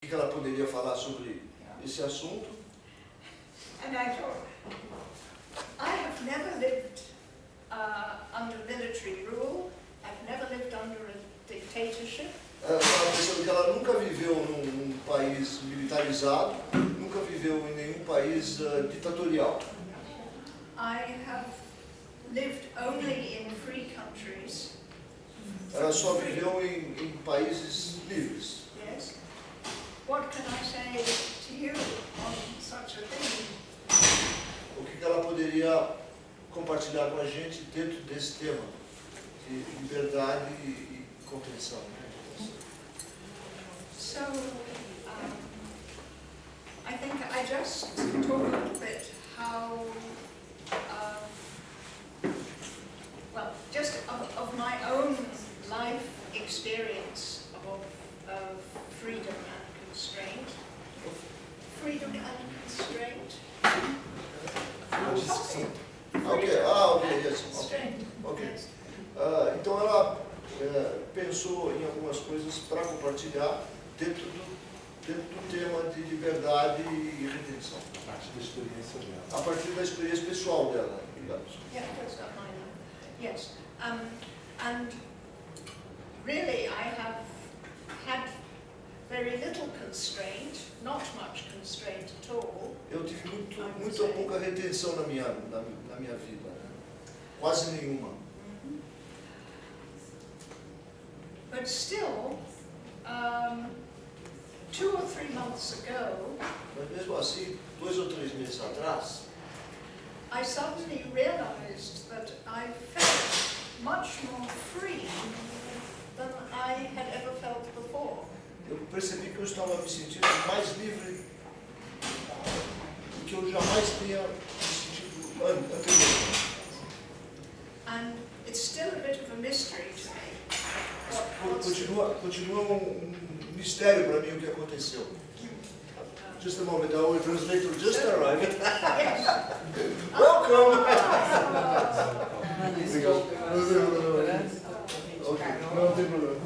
O que ela poderia falar sobre esse assunto? And I thought, I have never lived under military rule. I've never lived under a dictatorship. Ela estava pensando que ela nunca viveu num país militarizado, nunca viveu em nenhum país ditatorial. I have lived only in free countries. Ela só viveu em países livres. Yes. What can I say to you on such a thing? O que ela poderia compartilhar com a gente dentro desse tema de liberdade e compreensão? So, I think I just talk a little bit how, well, just of my own life experience of freedom and constraint. Freedom and constraint. Ok, yes. Constraint. Ok. Yes. Então ela pensou em algumas coisas para compartilhar dentro do tema de liberdade e retenção. A partir da experiência dela. A partir da experiência pessoal dela, digamos. Yeah, that's not mine. Yes. And really I have had very little constraint, not much constraint at all. Eu tive muito pouca retenção na minha vida, quase nenhuma. But still, 2 or 3 months ago, Mas mesmo assim, 2 ou 3 meses atrás, I suddenly realized that I felt much more free than I had ever felt before. eu percebi que eu estava me sentindo mais livre do que eu jamais tenha me sentido anteriormente. And it's still a bit of a mystery to me. Continua mistério para mim o que aconteceu. Just a moment, our translator just arrived. Yes. Welcome! Ok, não tem problema.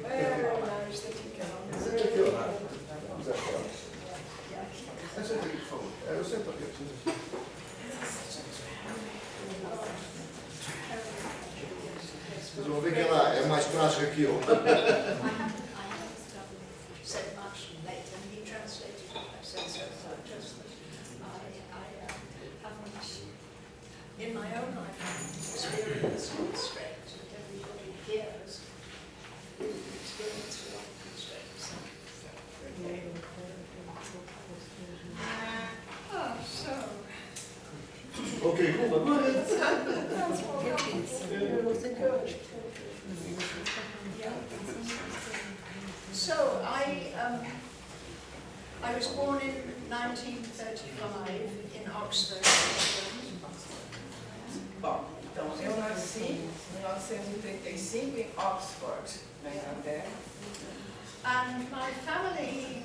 Very nice that you came. Senta aqui, ó. Senta aqui, por favor. Eu sento aqui. Vocês vão ver que ela é mais prática que eu. Said much later, and he translated what I said so just that I haven't, in my own life, experienced constraints, and everybody here has experienced a lot of constraints. So. Ok, So I was born in 1935 in Oxford, England. Bom, então eu nasci em 1935 em Oxford, na Inglaterra. And my family,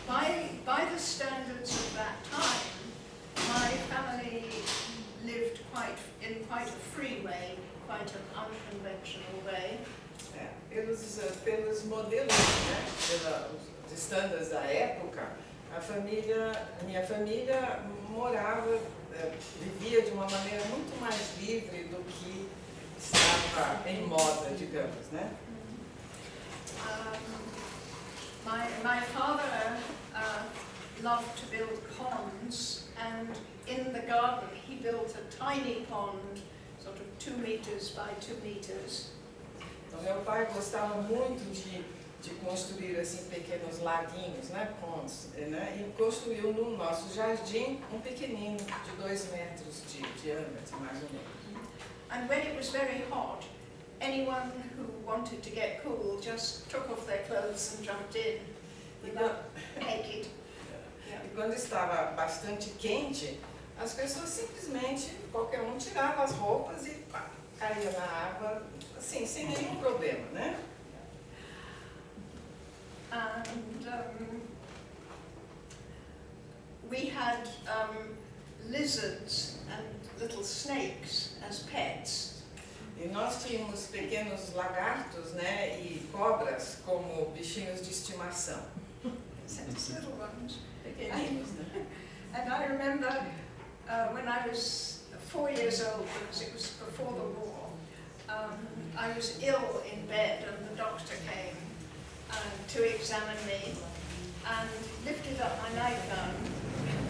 by the standards of that time, my family lived in quite a free way, quite an unconventional way. Pelos modelos, né, pelos estándares da época, minha família morava, vivia de uma maneira muito mais livre do que estava em moda, digamos, né? My father loved to build ponds, and in the garden he built a tiny pond, sort of 2 meters by 2 meters. Então meu pai gostava muito de construir assim pequenos laguinhos, né, pontes, né, e construiu no nosso jardim pequenino de 2 metros de diâmetro, mais ou menos. And when it was very hot, anyone who wanted to get cool just took off their clothes and jumped in, naked. E quando estava bastante quente, as pessoas simplesmente, qualquer um tirava as roupas e caía na água, assim, sem nenhum problema, né? And we had lizards and little snakes as pets. E nós tínhamos pequenos lagartos, né, e cobras como bichinhos de estimação. Just little ones. Pequeninos, né? And I remember when I was 4 years old, because it was before the war, I was ill in bed and the doctor came to examine me and lifted up my nightgown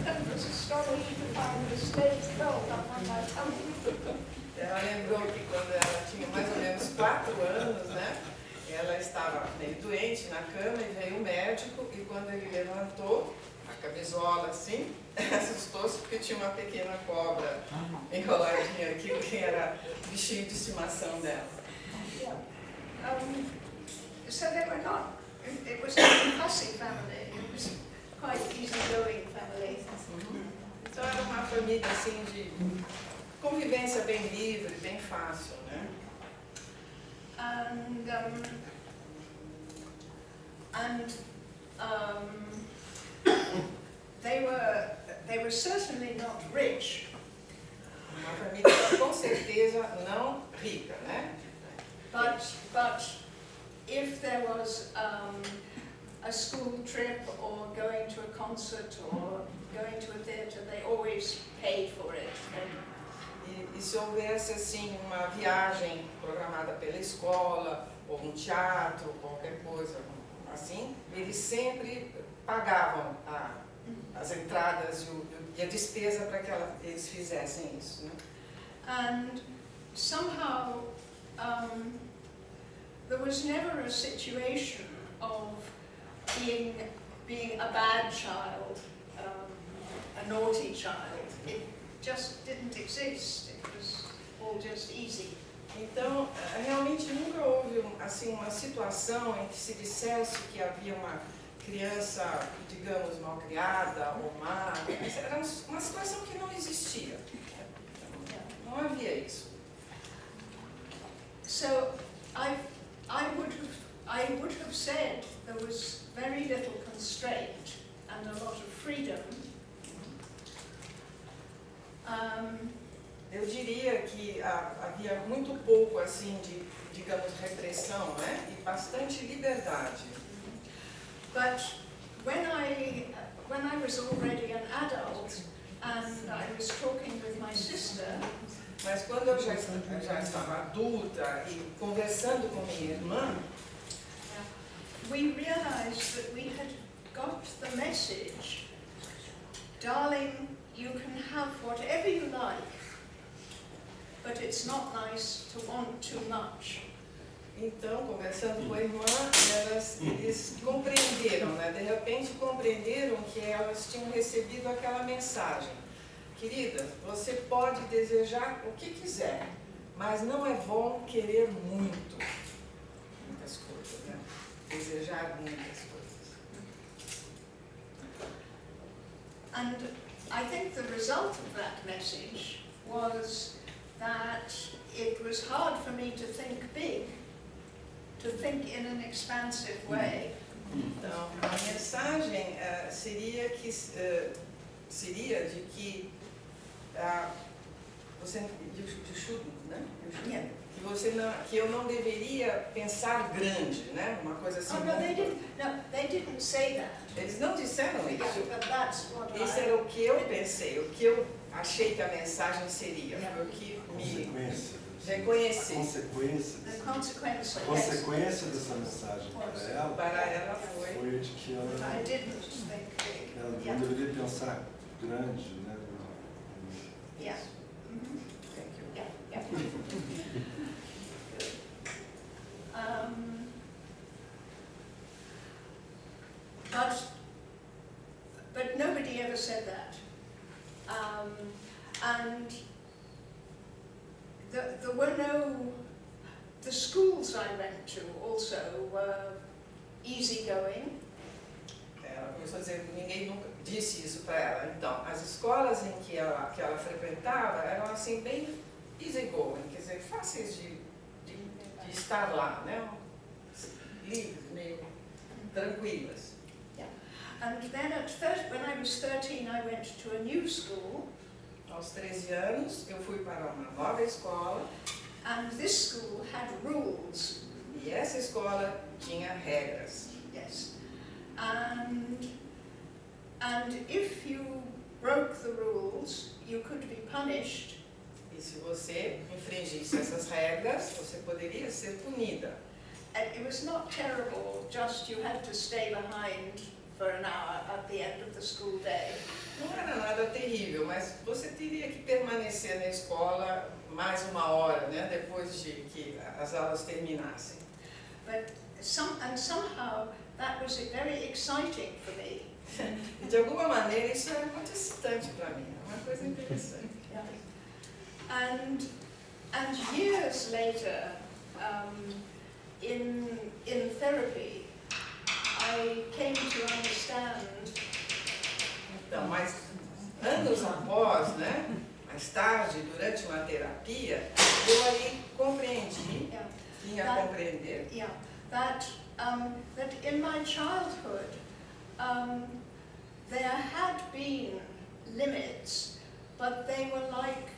and was astonished to find the slave curled up on my tummy. Ela lembrou que quando ela tinha mais ou menos 4 anos, né? Ela estava meio doente na cama e veio o médico e quando ele levantou a camisola assim, assustou-se porque tinha uma pequena cobra enroladinha aqui, que era o bichinho de estimação dela. Yeah. So they were not, it was not a fussy family, it was quite easy-going family. Então era uma família assim de convivência bem livre, bem fácil, né? They were certainly not rich, Uma família com certeza não rica, né? but if there was a school trip or going to a concert or going to a theatre, they always paid for it. E se houvesse assim uma viagem programada pela escola, ou um teatro, qualquer coisa assim, eles sempre pagavam as entradas e a despesa para que eles fizessem isso, né? And somehow there was never a situation of being a bad child, a naughty child. It just didn't exist. It was all just easy. Então, realmente nunca houve assim uma situação em que se dissesse que havia uma criança, digamos, mal criada ou má. Era uma situação que não existia. Não havia isso. So I would have said there was very little constraint and a lot of freedom. Eu diria que havia muito pouco assim de, digamos, repressão, né? E bastante liberdade. But when I was already an adult and I was talking with my sister, Mas quando eu já estava adulta e conversando com minha irmã, we realized that we had got the message, darling, you can have whatever you like, but it's not nice to want too much. então, conversando com a irmã, eles compreenderam, né? De repente compreenderam que elas tinham recebido aquela mensagem. Querida, você pode desejar o que quiser, mas não é bom querer muitas coisas, né? Desejar muitas coisas. And I think the result of that message was that it was hard for me to think big, to think in an expansive way. Então, a mensagem seria de que você, né? Que eu não deveria pensar grande, né? Uma coisa assim. Oh, no, they didn't say that. Eles não disseram Yeah, isso. but that's what Isso era o que eu pensei, o que eu achei que a mensagem seria, foi o que me reconheci. the consequence. A consequência dessa mensagem Para ela foi foi de que ela I didn't think big. não Yeah. deveria pensar grande, né? Yeah. Mhm. Thank you. Yeah. Yeah. But nobody ever said that. And there were the schools I went to also were easygoing. Ela começou a dizer que ninguém nunca disse isso para ela. Então, as escolas em que ela frequentava eram assim bem easygoing, quer dizer, fáceis de estar lá, né? Livres, meio tranquilas. And then when I was 13, I went to a new school. Aos 13 anos, eu fui para uma nova escola. And this school had rules. E essa escola tinha regras. Yes. And And if you broke the rules, you could be punished. E se você infringisse essas regras, você poderia ser punida. And it was not terrible, just you had to stay behind for an hour at the end of the school day. Não era nada terrível, mas você teria que permanecer na escola mais uma hora, né, depois de que as aulas terminassem. But somehow that was very exciting for me. E de alguma maneira isso era muito excitante para mim, uma coisa interessante. Yeah. And years later, in therapy, I came to understand. Então, mas anos após, né, mais tarde, durante uma terapia, eu aí compreendi, Yeah. vinha a compreender, Yeah, that in my childhood, there had been limits, but they were like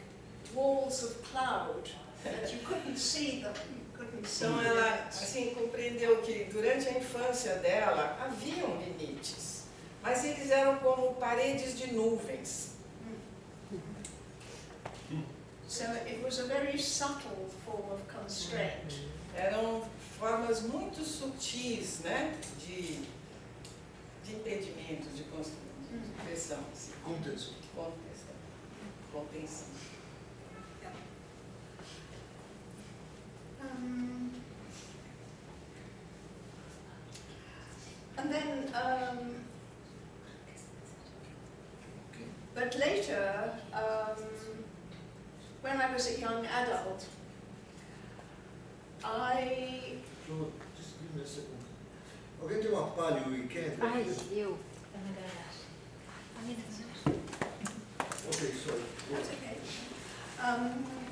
walls of cloud that you couldn't see them. You couldn't see então the ela limits. assim compreendeu que durante a infância dela haviam limites, mas eles eram como paredes de nuvens. So it was a very subtle form of constraint. Eram formas muito sutis, né, de impedimento, de pressão, assim, Contenção. contenção. And then, but later, when I was a young adult, Just give me a second. Alguém tem uma palha e weekend? Ai, eu. Ok, sorry. that's okay.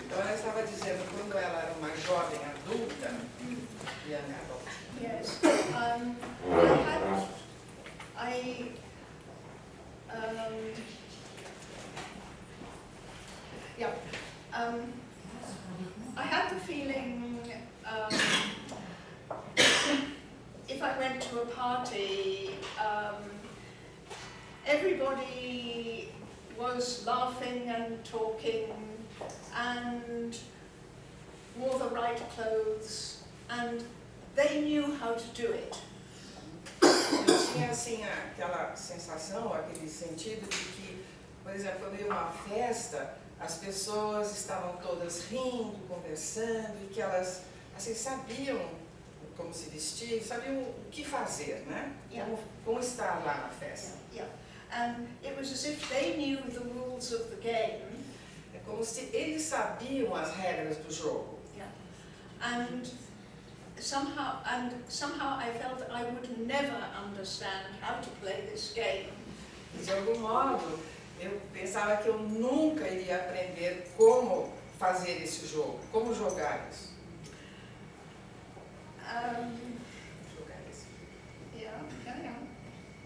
Então ela estava dizendo, quando ela era uma jovem adulta, young adult, Yes, I had the feeling if I went to a party, everybody was laughing and talking and wore the right clothes and they knew how to do it. eu tinha assim aquela sensação, aquele sentido de que, por exemplo, quando eu ia a uma festa, as pessoas estavam todas rindo, conversando e que elas assim sabiam como se vestir, sabiam o que fazer, né? Yeah. Como estar lá na festa. Yeah, and it was as if they knew the rules of the game. É como se eles sabiam as regras do jogo. Yeah, and somehow I felt I would never understand how to play this game. De algum modo, eu pensava que eu nunca iria aprender como fazer esse jogo, como jogar isso. Jogar isso. Yeah,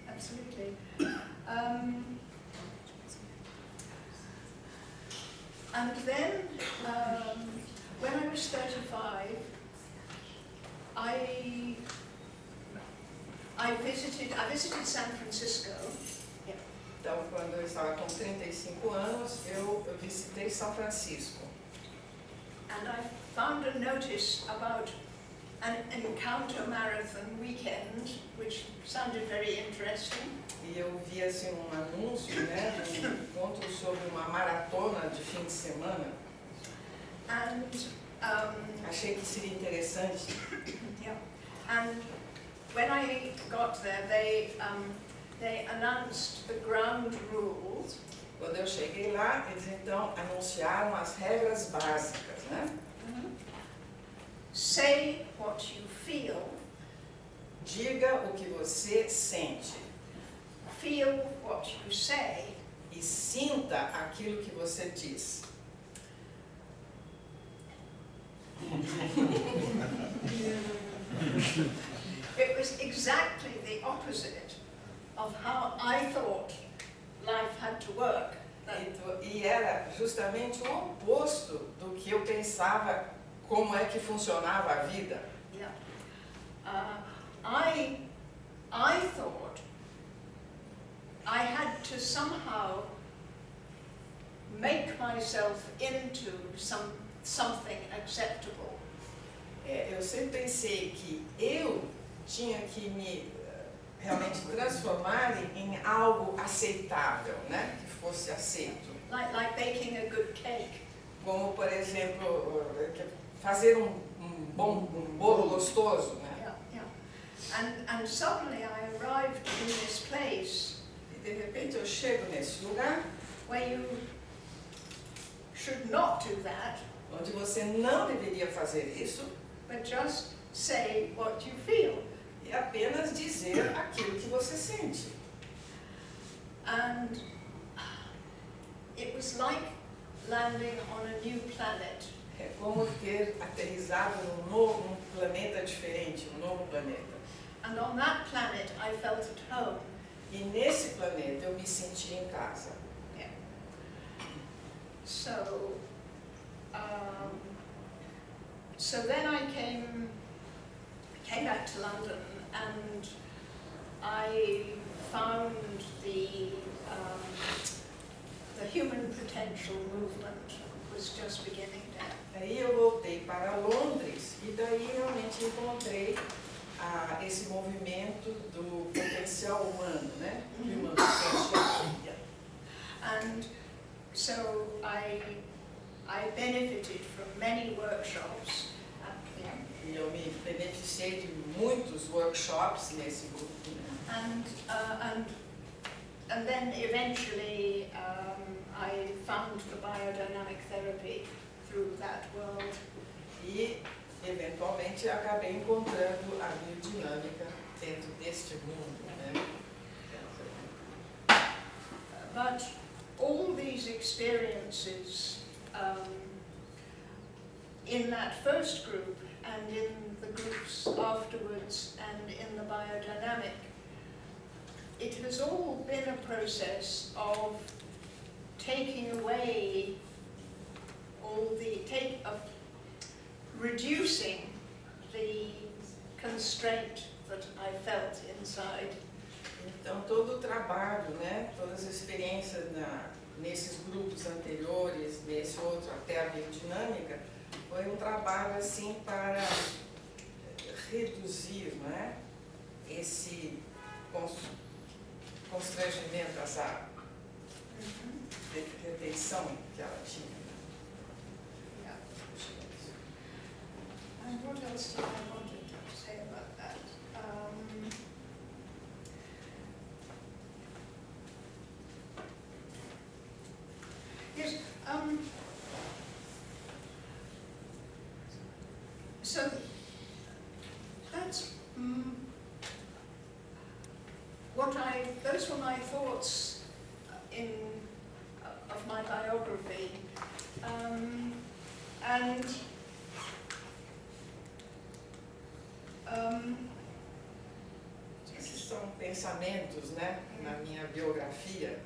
absolutely. And then, when I was 35, I visited San Francisco. Então, quando eu estava com 35 anos, eu visitei São Francisco. And I found a notice about an encounter marathon weekend, which sounded very interesting. E eu vi assim um anúncio, né, de um encontro sobre uma maratona de fim de semana. And Achei que seria interessante. yeah, and when I got there, they announced the ground rules. Quando eu cheguei lá, eles então anunciaram as regras básicas, né? Say what you feel. Diga o que você sente Feel what you say. e sinta aquilo que você diz. It was exactly the opposite of how I thought life had to work. E era justamente o oposto do que eu pensava como é que funcionava a vida. Yeah. I thought I had to somehow make myself into something acceptable. Eu sempre pensei que eu tinha que me realmente transformar em algo aceitável, né? Que fosse aceito. Like baking a good cake. Como, por exemplo, fazer um bolo gostoso, né? And suddenly I arrived in this place E de repente eu chego nesse lugar where you should not do that, onde você não deveria fazer isso but just say what you feel. e apenas dizer aquilo que você sente. And it was like landing on a new planet. É como ter aterrissado num planeta diferente, um novo planeta. And on that planet I felt at home. E nesse planeta eu me senti em casa. So, so then I came back to London, and I found the human potential movement was just beginning then. Aí eu voltei para Londres e daí realmente encontrei esse movimento do potencial humano, né? Human potential. And so I benefited from many workshops. E eu me beneficiei de muitos workshops nesse grupo. Né? And then eventually I found the biodynamic therapy through that world. E eventualmente acabei encontrando a biodinâmica dentro deste mundo. Né? But all these experiences in that first group and in the groups afterwards and in the biodynamic, it has all been a process of taking away of reducing the constraint that I felt inside. Então todo o trabalho, né, todas as experiências nesses grupos anteriores, nesse outro, até a biodinâmica, foi um trabalho assim para reduzir, né, esse constrangimento, essa retenção que ela tinha. And what else did I want to say about that? Yes. So that's those were my thoughts of my biography, and Esses são pensamentos, né, na minha biografia.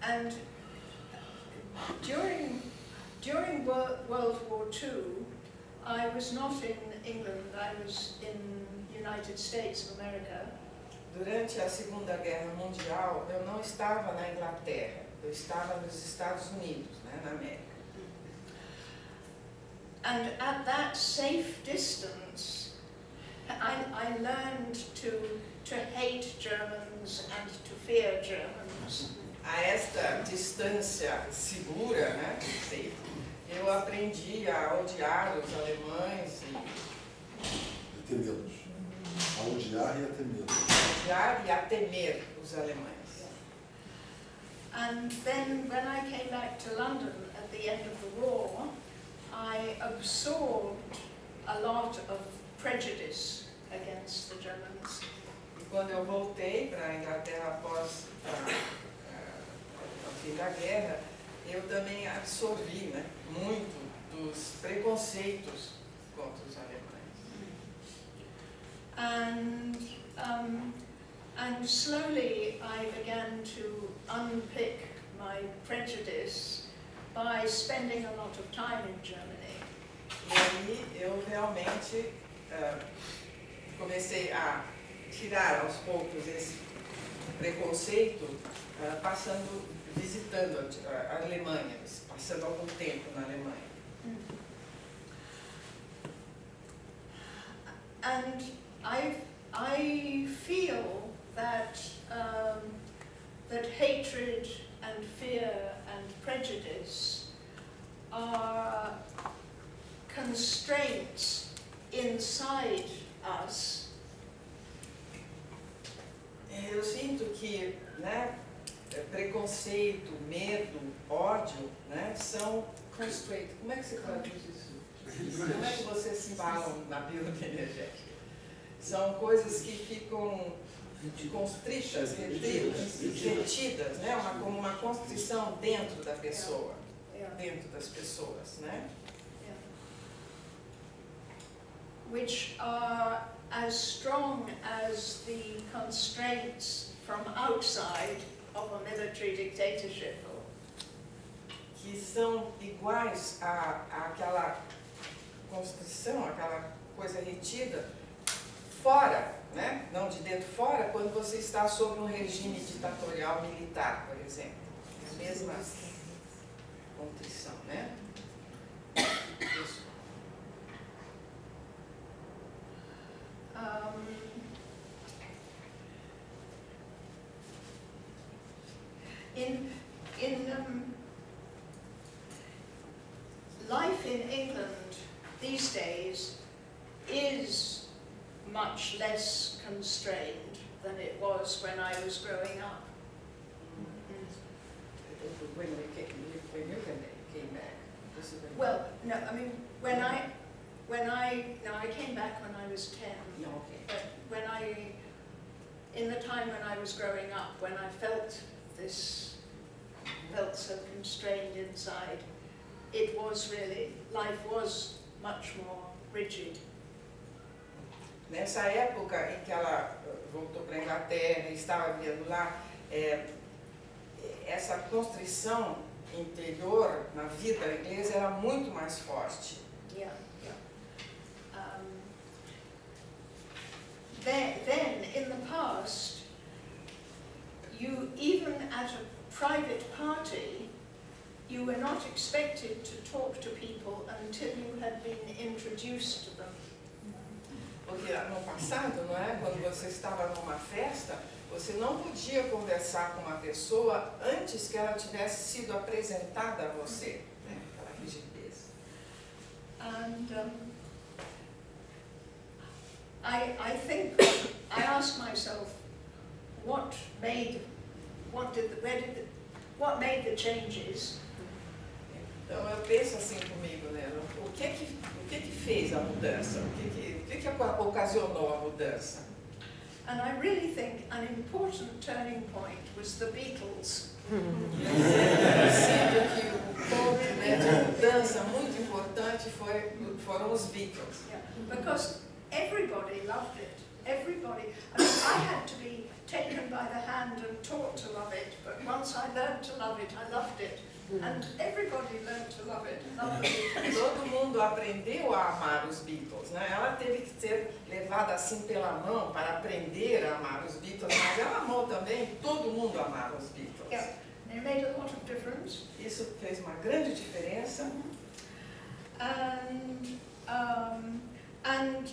And during World War II, I was not in England, I was in United States of America. Durante a Segunda Guerra Mundial, eu não estava na Inglaterra, eu estava nos Estados Unidos, né, na América. And at that safe distance, I learned to hate Germans and to fear Germans. A esta distância segura, né, eu aprendi a odiar os alemães E temê-los. A odiar e a temê-los. odiar e a temer os alemães. And then when I came back to London at the end of the war, I absorbed a lot of prejudice against the Germans. E quando eu voltei para a Inglaterra após o fim da guerra, eu também absorvi, né, muito dos preconceitos contra os alemães. And slowly I began to unpick my prejudice by spending a lot of time in Germany. E aí eu realmente comecei a tirar aos poucos esse preconceito, visitando a Alemanha, passando algum tempo na Alemanha. And I feel that that hatred and fear and prejudice are constraints inside us. Eu sinto que, né, preconceito, medo, ódio, né, são constraints. Como é que você traduz isso? Como é que vocês falam na bioenergética? São coisas que ficam constritas, retidas, né? Como uma constrição dentro da pessoa, dentro das pessoas, né? Which are as strong as the constraints from outside of a military dictatorship. Que são iguais àquela constrição, aquela coisa retida fora, né? Não de dentro, fora, quando você está sob um regime ditatorial militar, por exemplo. É a mesma contrição, né? Isso. Life in England these days is much less constrained than it was when I was growing up. When you came back. Well, no, I mean when I came back when I was 10. No, okay. But in the time when I was growing up, when I felt so constrained inside, it was really, life was much more rigid. Nessa época em que ela voltou para a Inglaterra e estava vivendo lá, essa constrição interior na vida inglesa era muito mais forte. Yeah. Then, in the past, you, even at a private party, you were not expected to talk to people until you had been introduced to them. Porque no passado, não é? Quando você estava numa festa, você não podia conversar com uma pessoa antes que ela tivesse sido apresentada a você, né? Aquela rigidez. And I think I asked myself, what made the changes? Então eu penso assim comigo, né? O que fez a mudança? O que ocasionou a mudança? And I really think an important turning point was the Beatles. Sinto que o ponto, né, de mudança muito importante foram os Beatles. Yeah, because everybody loved it. Everybody. I mean, I had to be taken by the hand and taught to love it, but once I learned to love it, I loved it. And everybody learned to love it. Todo mundo aprendeu a amar os Beatles, né? Ela teve que ser levada assim pela mão para aprender a amar os Beatles, mas ela amou também, todo mundo amava os Beatles. Yeah, it made a lot of difference. Isso fez uma grande diferença. And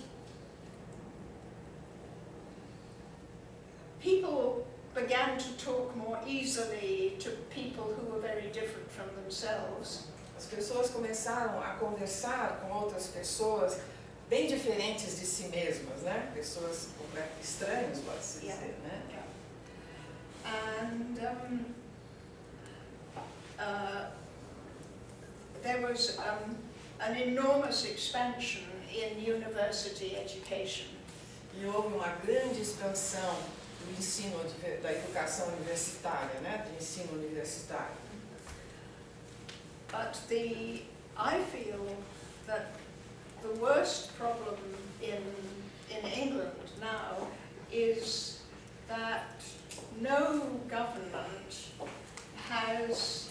people began to talk more easily to people who were very different from themselves. As pessoas começaram a conversar com outras pessoas bem diferentes de si mesmas, né? Pessoas completamente estranhas, pode-se dizer, né? Yeah. And there was an enormous expansion in university education. E houve uma grande expansão do ensino, da educação universitária, né? Do ensino universitário. But I feel that the worst problem in England now is that no government has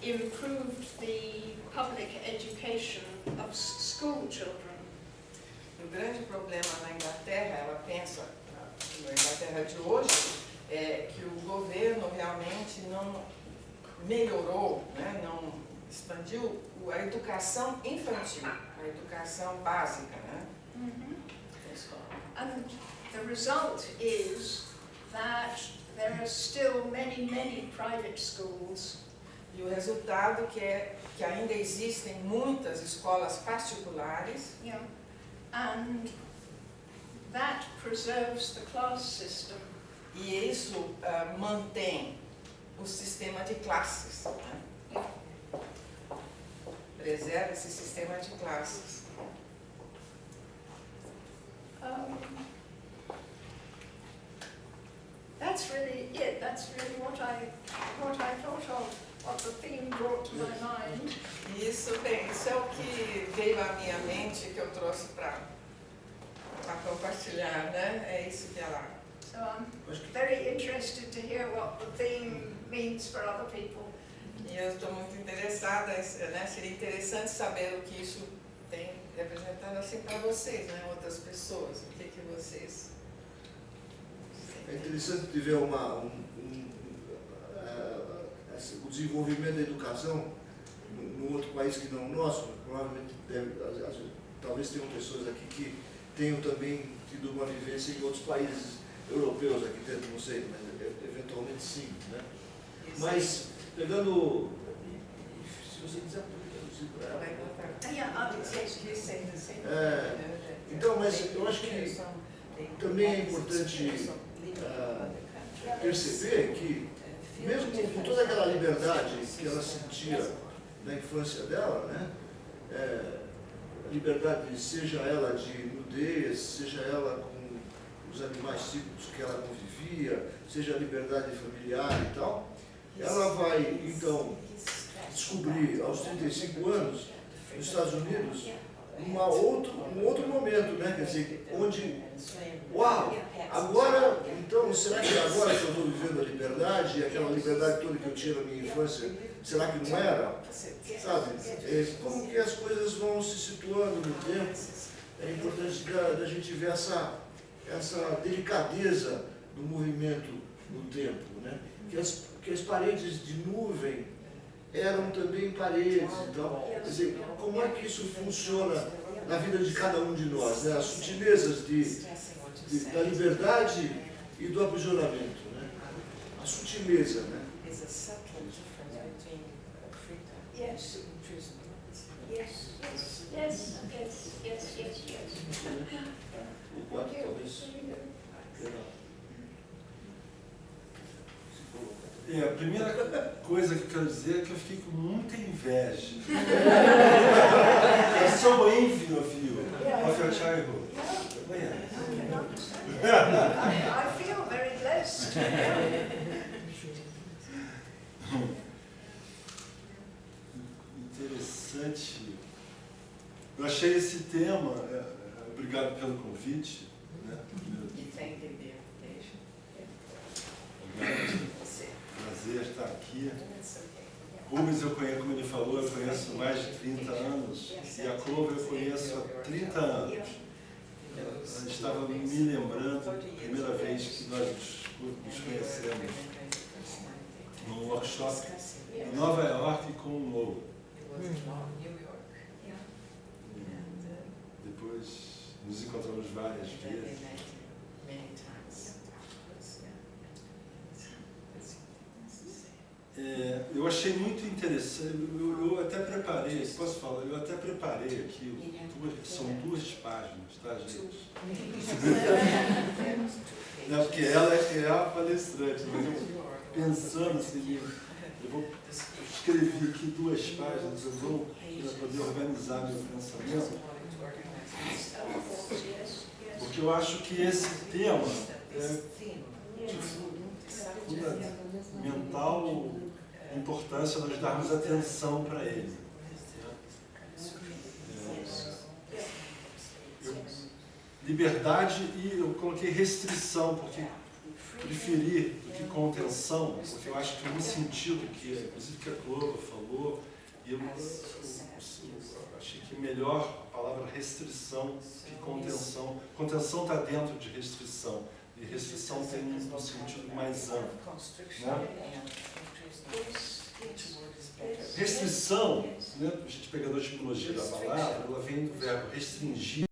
improved the public education of school children. O grande problema na Inglaterra, ela pensa, na Inglaterra de hoje é que o governo realmente não melhorou, né, não expandiu a educação infantil, a educação básica, né? Da escola. And the result is that there are still many, many private schools. E o resultado é que ainda existem muitas escolas particulares. Yeah. And that preserves the class system. E isso mantém o sistema de classes, né? Yeah. Preserva esse sistema de classes. That's really it. That's really what I thought of, what the theme brought to my mind. Isso é o que veio à minha mente, que eu trouxe para compartilhar, né? É isso que ela... So I'm very interested to hear what the theme means for other people. E eu estou muito interessada, né? Seria interessante saber o que isso tem representado assim para vocês, né? Outras pessoas, o que vocês... É interessante de ver o desenvolvimento da educação num outro país que não o nosso. Provavelmente, talvez tenham pessoas aqui que tenham também tido uma vivência em outros países europeus aqui dentro, não sei, mas eventualmente sim, né? Mas, pegando... Se você quiser, traduzir para ela. Então, mas eu acho que também é importante perceber que, mesmo com toda aquela liberdade que ela sentia na infância dela, né? Liberdade, seja ela de nudez, seja ela com os animais típicos que ela convivia, seja a liberdade familiar e tal, ela vai, então, descobrir aos 35 anos, nos Estados Unidos, um outro momento, né? Quer dizer, onde, uau, agora, então, será que agora que eu estou vivendo a liberdade, aquela liberdade toda que eu tinha na minha infância, será que não era? Sabe? Como que as coisas vão se situando no tempo? É importante da gente ver essa delicadeza do movimento no tempo, né? Que as paredes de nuvem eram também paredes e tal. Quer dizer, como é que isso funciona na vida de cada um de nós, né? As sutilezas da liberdade e do aprisionamento, né? A sutileza, né? Yes. Yes. Yes. Yes. Yes. Yes. Yes. O quarto talvez. A primeira coisa que eu quero dizer é que eu fiquei com muita inveja. I'm so envy of you, of your childhood. I feel very blessed. Interessante. Eu achei esse tema, obrigado pelo convite, né? Prazer estar aqui. Rubens eu conheço, como ele falou, eu conheço há mais de 30 anos, e a Clover eu conheço há 30 anos. Eu estava me lembrando, a primeira vez que nós nos conhecemos, num workshop em Nova York com o Mo. Depois nos encontramos várias vezes. Eu achei muito interessante, eu até preparei, posso falar? Eu até preparei aqui, são 2 páginas, tá, gente? Não, porque ela é a palestrante, mas eu pensando assim, eu vou escrever aqui 2 páginas, eu vou para poder organizar meu pensamento, porque eu acho que esse tema é de fundamental importância nós darmos atenção para ele. Liberdade, e eu coloquei restrição, porque preferir do que contenção, porque eu acho que no sentido que, inclusive, que a Clover falou, e eu achei que melhor a palavra restrição que contenção. Contenção está dentro de restrição, E restrição tem um sentido mais amplo. Né? Restrição, né, a gente pegando a etimologia da palavra, ela vem do verbo restringir.